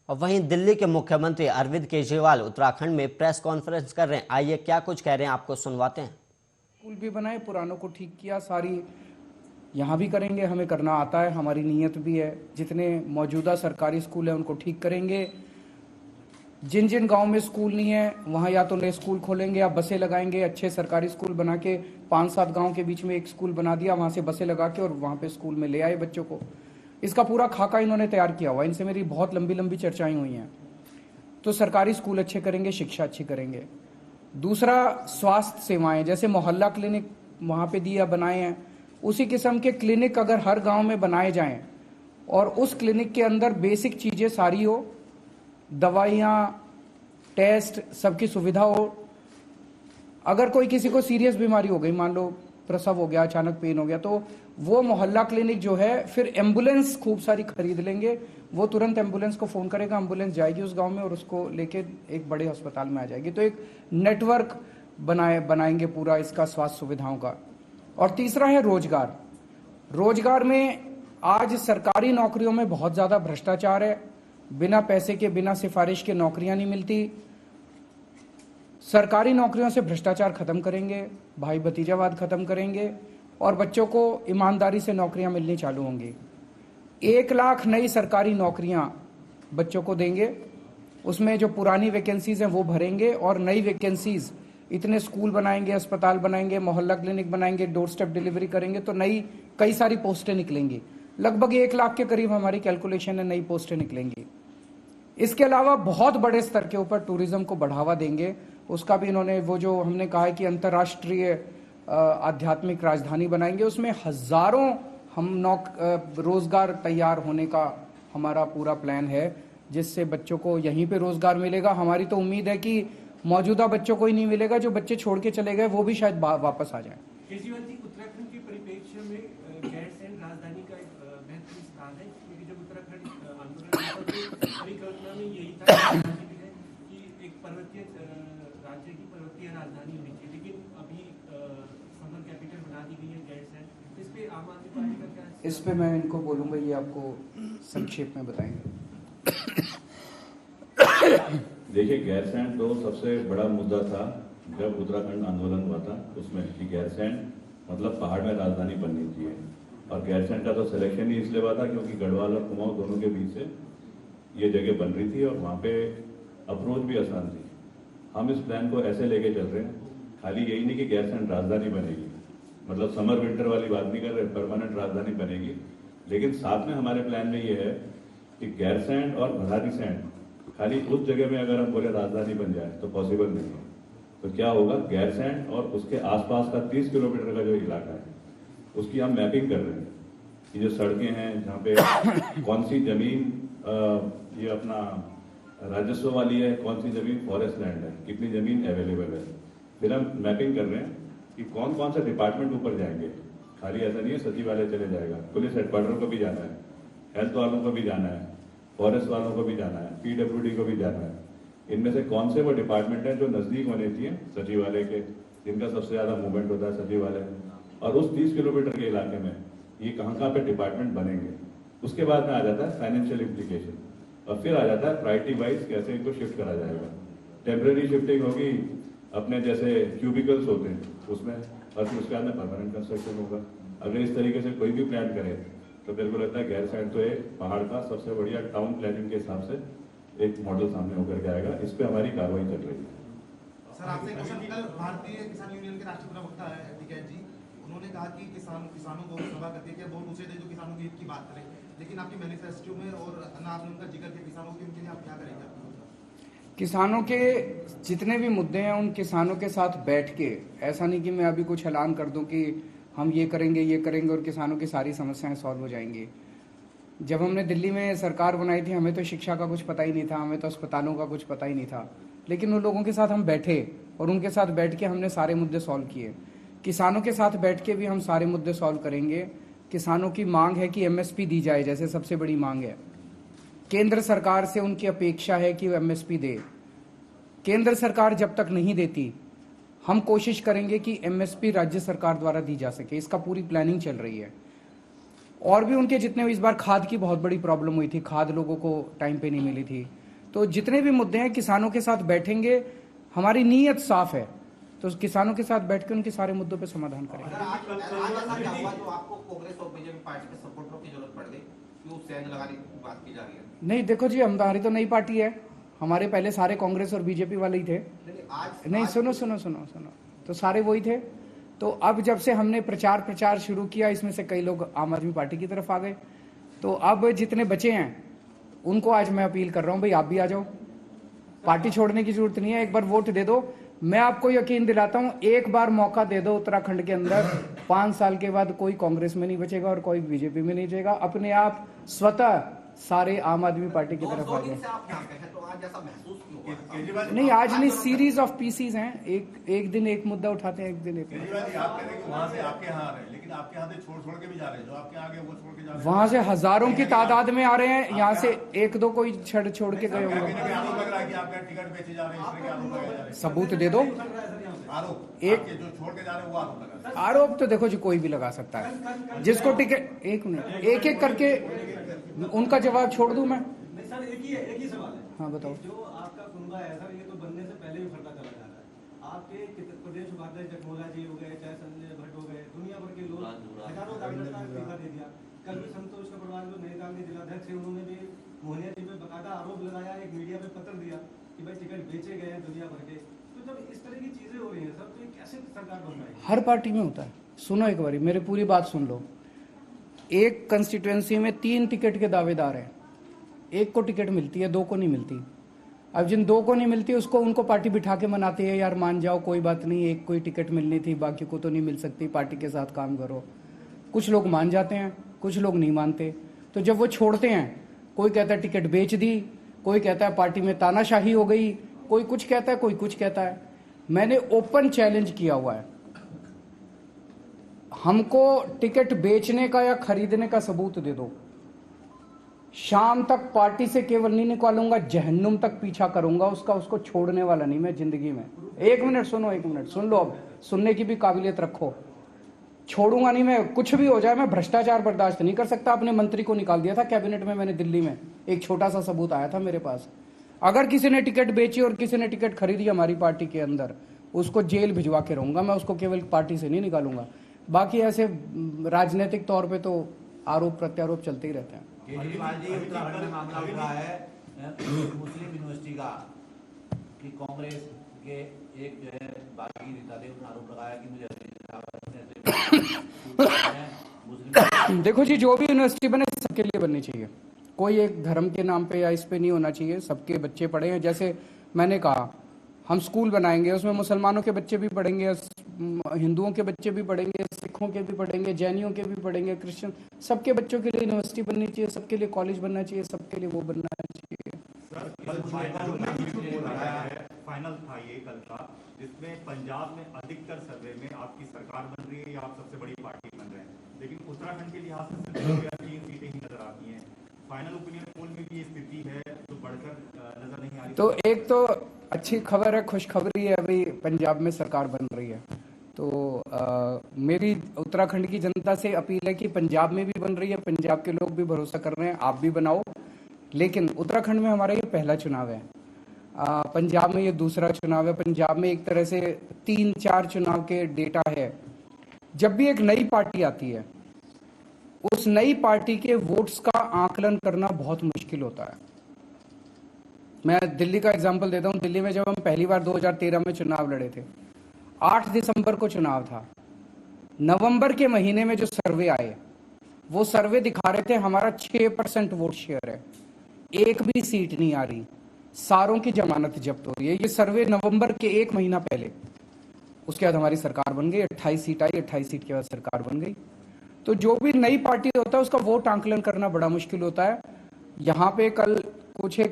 और वहीं दिल्ली के मुख्यमंत्री अरविंद केजरीवाल उत्तराखंड में प्रेस कॉन्फ्रेंस कर रहे हैं। आइए क्या कुछ कह रहे हैं आपको सुनवाते हैं। स्कूल भी बनाए, पुरानों को ठीक किया, सारी यहाँ भी करेंगे, हमें करना आता है, हमारी नीयत भी है। जितने मौजूदा सरकारी स्कूल हैं उनको ठीक करेंगे। जिन जिन गांव में स्कूल नहीं है वहाँ या तो नए स्कूल खोलेंगे या बसें लगाएंगे। अच्छे सरकारी स्कूल बना के 5-7 गांव के बीच में एक स्कूल बना दिया, वहाँ से बसें लगा के और वहाँ पे स्कूल में ले आए बच्चों को। इसका पूरा खाका इन्होंने तैयार किया हुआ। इनसे मेरी बहुत लंबी लंबी चर्चाएं हुई हैं। तो सरकारी स्कूल अच्छे करेंगे, शिक्षा अच्छी करेंगे। दूसरा, स्वास्थ्य सेवाएं, जैसे मोहल्ला क्लिनिक वहाँ पे दिया बनाए हैं, उसी किस्म के क्लिनिक अगर हर गांव में बनाए जाएं और उस क्लिनिक के अंदर बेसिक चीज़ें सारी हो, दवाइयाँ, टेस्ट, सबकी सुविधा हो। अगर कोई किसी को सीरियस बीमारी हो गई, मान लो प्रसव हो गया, अचानक पेन हो गया, तो वो मोहल्ला क्लिनिक जो है, फिर एम्बुलेंस खूब सारी खरीद लेंगे। वो तुरंत एम्बुलेंस को फ़ोन करेगा, एम्बुलेंस जाएगी उस गांव में और उसको लेके एक बड़े अस्पताल में आ जाएगी। तो एक नेटवर्क बनाएंगे पूरा इसका स्वास्थ्य सुविधाओं का। और तीसरा है रोजगार। रोजगार में आज सरकारी नौकरियों में बहुत ज़्यादा भ्रष्टाचार है। बिना पैसे के, बिना सिफारिश के नौकरियां नहीं मिलती। सरकारी नौकरियों से भ्रष्टाचार खत्म करेंगे, भाई भतीजावाद खत्म करेंगे और बच्चों को ईमानदारी से नौकरियां मिलनी चालू होंगी। 1 लाख नई सरकारी नौकरियां बच्चों को देंगे। उसमें जो पुरानी वैकेंसीज हैं वो भरेंगे और नई वैकेंसीज, इतने स्कूल बनाएंगे, अस्पताल बनाएंगे, मोहल्ला क्लिनिक बनाएंगे, डोर स्टेप डिलीवरी करेंगे, तो नई कई सारी पोस्टें निकलेंगी। लगभग 1 लाख के करीब हमारी कैलकुलेशन है, नई पोस्टें निकलेंगी। इसके अलावा बहुत बड़े स्तर के ऊपर टूरिज्म को बढ़ावा देंगे। उसका भी इन्होंने, वो जो हमने कहा है कि अंतर्राष्ट्रीय आध्यात्मिक राजधानी बनाएंगे, उसमें हजारों हम रोजगार तैयार होने का हमारा पूरा प्लान है, जिससे बच्चों को यहीं पे रोजगार मिलेगा। हमारी तो उम्मीद है कि मौजूदा बच्चों को ही नहीं मिलेगा, जो बच्चे छोड़ के चले गए वो भी शायद वापस आ जाएं। केजरीवाल जी, उत्तराखंड के परिप्रेक्ष्य में गैरसैंण राजधानी का एक महत्वपूर्ण स्थान है, क्योंकि जब उत्तराखंड आंदोलन परिकल्पना में यही था कि एक पर्वतीय राज्य की पर्वतीय राजधानी होनी चाहिए, लेकिन अभी समर कैपिटल बना दी गई है गैरसैंण। इस पे आम आदमी पार्टी का क्या? इस पे मैं इनको बोलूंगा, ये आपको संक्षेप में बताएंगे। देखिए, गैरसैंण तो सबसे बड़ा मुद्दा था जब उत्तराखंड आंदोलन हुआ था उसमें, कि गैरसैंण मतलब पहाड़ में राजधानी बननी चाहिए। और गैरसैंण का तो सिलेक्शन ही इसलिए हुआ था क्योंकि गढ़वाल और कुमाऊं दोनों के बीच से ये जगह बन रही थी और वहाँ पे अप्रोच भी आसान थी। हम इस प्लान को ऐसे लेके चल रहे हैं, खाली यही नहीं कि गैरसैंण राजधानी बनेगी, मतलब समर विंटर वाली बात नहीं कर रहे, परमानेंट राजधानी बनेगी। लेकिन साथ में हमारे प्लान में ये है कि गैरसैंण और भराड़ीसैंण खाली उस जगह में अगर हम बोले राजधानी बन जाए तो पॉसिबल नहीं है। तो क्या होगा, गैरसैंण और उसके आसपास का 30 किलोमीटर का जो इलाका है उसकी हम मैपिंग कर रहे हैं कि जो सड़कें हैं जहाँ पे कौन सी जमीन ये अपना राजस्व वाली है, कौन सी जमीन फॉरेस्ट लैंड है, कितनी जमीन अवेलेबल है। फिर हम मैपिंग कर रहे हैं कि कौन कौन से डिपार्टमेंट ऊपर जाएंगे। खाली ऐसा नहीं है सचिवालय चले जाएगा, पुलिस हेडक्वार्टर को भी जाना है, हेल्थ वालों को भी जाना है, फॉरेस्ट वालों को भी जाना है, PWD को भी जाना है। इनमें से कौन से वो डिपार्टमेंट हैं जो नजदीक होने चाहिए सचिवालय के, जिनका सबसे ज्यादा मूवमेंट होता है सचिवालय, और उस 30 किलोमीटर के इलाके में ये कहाँ पे डिपार्टमेंट बनेंगे। उसके बाद में आ जाता है फाइनेंशियल इम्प्लीकेशन और फिर आ जाता है प्रायोरिटी वाइज कैसे इनको शिफ्ट करा जाएगा। टेम्परेरी शिफ्टिंग होगी अपने जैसे क्यूबिकल्स होते हैं उसमें, और फिर उसके बाद में परमानेंट कंस्ट्रक्शन होगा। अगर इस तरीके से कोई भी प्लान करे तो मेरे को लगता है गैरसैंण तो एक पहाड़ का सबसे बढ़िया टाउन प्लानिंग के हिसाब से एक मॉडल सामने होकर के आएगा। इस पे हमारी कार्रवाई चल रही है। सर, आपसे क्वेश्चन, कल भारतीय किसान यूनियन के राष्ट्रीय प्रवक्ता है टिकैत जी, उन्होंने कहा कि किसानों को सभा करके क्या वोट उसे दे जो किसानों के हित की बात करें, लेकिन आपकी मैनिफेस्टो में और ना आपने उनका जिक्र किया किसानों के, उनके लिए आप क्या करेंगे? किसानों के जितने भी मुद्दे हैं उन किसानों के साथ बैठ के, ऐसा नहीं कि मैं अभी कुछ ऐलान कर दूं कि हम ये करेंगे और किसानों की सारी समस्याएं सॉल्व हो जाएंगी। जब हमने दिल्ली में सरकार बनाई थी, हमें तो शिक्षा का कुछ पता ही नहीं था, हमें तो अस्पतालों का कुछ पता ही नहीं था, लेकिन उन लोगों के साथ हम बैठे और उनके साथ बैठ के हमने सारे मुद्दे सॉल्व किए। किसानों के साथ बैठ के भी हम सारे मुद्दे सॉल्व करेंगे। किसानों की मांग है कि MSP दी जाए, जैसे सबसे बड़ी मांग है। केंद्र सरकार से उनकी अपेक्षा है कि वो MSP दे। केंद्र सरकार जब तक नहीं देती, हम कोशिश करेंगे कि MSP राज्य सरकार द्वारा दी जा सके। इसका पूरी प्लानिंग चल रही है। और भी उनके जितने, इस बार खाद की बहुत बड़ी प्रॉब्लम हुई थी, खाद लोगों को टाइम पे नहीं मिली थी। तो जितने भी मुद्दे हैं किसानों के साथ बैठेंगे, हमारी नीयत साफ है, तो किसानों के साथ बैठ के उनके सारे मुद्दों पे समाधान करेंगे। सर, आज ऐसा क्या हुआ जो आपको कांग्रेस और बीजेपी पार्टी के सपोर्टरों की जरूरत पड़ गई, क्यों सेंध लगाने की बात की जा रही है? नहीं देखो जी, हमारी तो नई पार्टी है, हमारे पहले सारे कांग्रेस और बीजेपी वाले ही थे। नहीं सुनो सुनो सुनो सुनो, तो सारे वही थे। तो अब जब से हमने प्रचार शुरू किया, इसमें से कई लोग आम आदमी पार्टी की तरफ आ गए। तो अब जितने बचे हैं उनको आज मैं अपील कर रहा हूं, भाई आप भी आ जाओ, पार्टी छोड़ने की जरूरत नहीं है, एक बार वोट दे दो। मैं आपको यकीन दिलाता हूं, एक बार मौका दे दो उत्तराखंड के अंदर, 5 साल के बाद कोई कांग्रेस में नहीं बचेगा और कोई बीजेपी में नहीं बचेगा, अपने आप स्वतः सारे आम आदमी पार्टी की तरफ आ गए। आप यहाँ पे हैं, तो आज ऐसा महसूस क्यों हुआ? नहीं आज नहीं, सीरीज ऑफ पीसीज हैं, एक दिन एक मुद्दा उठाते हैं, एक दिन एक। केजरीवाल जी, आप कहते हैं कि वहां से आपके यहाँ आ रहे हैं, लेकिन आपके यहाँ से छोड़ के भी जा रहे हैं, जो आपके आगे वो छोड़ के जा रहे हैं। वहां से हजारों की तादाद में आ रहे हैं, यहाँ से एक दो कोई छोड़ के गए होंगे। आरोप लग रहा है कि आपका टिकट बेचे जा रहे हैं, इस तरह के आरोप लगाए जा रहे हैं। सबूत दे दो। आरोप एक आपके जो छोड़ के जा रहे हैं वो आरोप लगा रहे हैं। आरोप तो देखो जी कोई भी लगा सकता है, जिसको टिकट, एक मिनट, एक एक करके उनका जवाब छोड़ दूं मैं। सर एक ही सवाल है। हाँ बताओ। जो आपका कुनबा है सर, ये तो बनने से पहले भी फटता चला जा रहा है। आपके प्रदेश उपाध्यक्ष जगमोहन जी हो गए, चाहे संजय भट्ट हो गए, दुनिया भर के लोग हजारों कांग्रेस का इस्तीफा दे दिया। कल भी संतोष कपड़वाल जो नैनीताल के जिलाध्यक्ष है, उन्होंने भी मोहनिया जी पे बकायदा आरोप लगाया, एक मीडिया में पत्र दिया कि भाई टिकट बेचे गए हैं दुनिया भर के। तो जब इस तरह की चीजें हो रही है सर, तो ये कैसे सरकार बन रही है? हर पार्टी में होता है। सुनो एक बारी, मेरी पूरी बात सुन लो। एक कंस्टिट्यूएंसी में 3 टिकट के दावेदार हैं, एक को टिकट मिलती है, 2 को नहीं मिलती। अब जिन 2 को नहीं मिलती उसको उनको पार्टी बिठा के मनाती है, यार मान जाओ कोई बात नहीं, एक कोई टिकट मिलनी थी, बाकी को तो नहीं मिल सकती, पार्टी के साथ काम करो। कुछ लोग मान जाते हैं, कुछ लोग नहीं मानते। तो जब वो छोड़ते हैं, कोई कहता है टिकट बेच दी, कोई कहता है पार्टी में तानाशाही हो गई, कोई कुछ कहता है, कोई कुछ कहता है। मैंने ओपन चैलेंज किया हुआ है, हमको टिकट बेचने का या खरीदने का सबूत दे दो, शाम तक पार्टी से केवल नहीं निकालूंगा, जहन्नुम तक पीछा करूंगा उसका, उसको छोड़ने वाला नहीं मैं जिंदगी में। एक मिनट सुनो, एक मिनट सुन लो, अब सुनने की भी काबिलियत रखो। छोड़ूंगा नहीं मैं, कुछ भी हो जाए। मैं भ्रष्टाचार बर्दाश्त नहीं कर सकता। अपने मंत्री को निकाल दिया था कैबिनेट में मैंने, दिल्ली में एक छोटा सा सबूत आया था मेरे पास। अगर किसी ने टिकट बेची और किसी ने टिकट खरीदी हमारी पार्टी के अंदर, उसको जेल भिजवा के रहूंगा मैं, उसको केवल पार्टी से नहीं निकालूंगा। बाकी ऐसे राजनीतिक तौर पे तो आरोप प्रत्यारोप चलते ही रहते हैं। केजरीवाल जी, उत्तराखंड में मामला उठा है मुस्लिम यूनिवर्सिटी का, कि कांग्रेस के एक जो है बागी नेता थे, उन्होंने आरोप लगाया कि मुझे देखो जी, जो भी यूनिवर्सिटी बने सबके लिए बननी चाहिए, कोई एक धर्म के नाम पे या इस पे नहीं होना चाहिए। सबके बच्चे पढ़े हैं, जैसे मैंने कहा हम स्कूल बनाएंगे, उसमें मुसलमानों के बच्चे भी पढ़ेंगे, हिंदुओं के बच्चे भी पढ़ेंगे, सिखों के भी पढ़ेंगे, जैनियों के भी पढ़ेंगे, क्रिश्चियन, सबके बच्चों के लिए यूनिवर्सिटी बननी चाहिए, सबके लिए कॉलेज बनना चाहिए, सबके लिए वो बनना चाहिए। फाइनल था ये कल का, जिसमें पंजाब में अधिकतर सर्वे में आपकी सरकार बन रही है या आप सबसे बड़ी पार्टी बन रहे हैं, लेकिन उत्तराखंड के लिहाज से सिर्फ 2 या 3 सीटें ही नजर आती हैं। फाइनल ओपिनियन पोल में भी ये स्थिति है, तो बढ़कर नजर नहीं आ रही। तो एक तो अच्छी खबर है, खुशखबरी है, अभी पंजाब में सरकार बन रही है। तो मेरी उत्तराखंड की जनता से अपील है कि पंजाब में भी बन रही है, पंजाब के लोग भी भरोसा कर रहे हैं, आप भी बनाओ। लेकिन उत्तराखंड में हमारा ये पहला चुनाव है, पंजाब में ये दूसरा चुनाव है। पंजाब में एक तरह से 3-4 चुनाव के डेटा है। जब भी एक नई पार्टी आती है, उस नई पार्टी के वोट्स का आकलन करना बहुत मुश्किल होता है। मैं दिल्ली का एग्जांपल देता हूं। दिल्ली में जब हम पहली बार 2013 में चुनाव लड़े थे, 8 दिसंबर को चुनाव था। नवंबर के महीने में जो सर्वे आए, वो सर्वे दिखा रहे थे हमारा 6% वोट शेयर है, एक भी सीट नहीं आ रही, सारों की जमानत जब्त हो रही है। ये सर्वे नवंबर के 1 महीना पहले। उसके बाद हमारी सरकार बन गई, 28 सीट आई, 28 सीट के बाद सरकार बन गई। तो जो भी नई पार्टी होता है उसका वोट आंकलन करना बड़ा मुश्किल होता है। यहाँ पे कल कुछ एक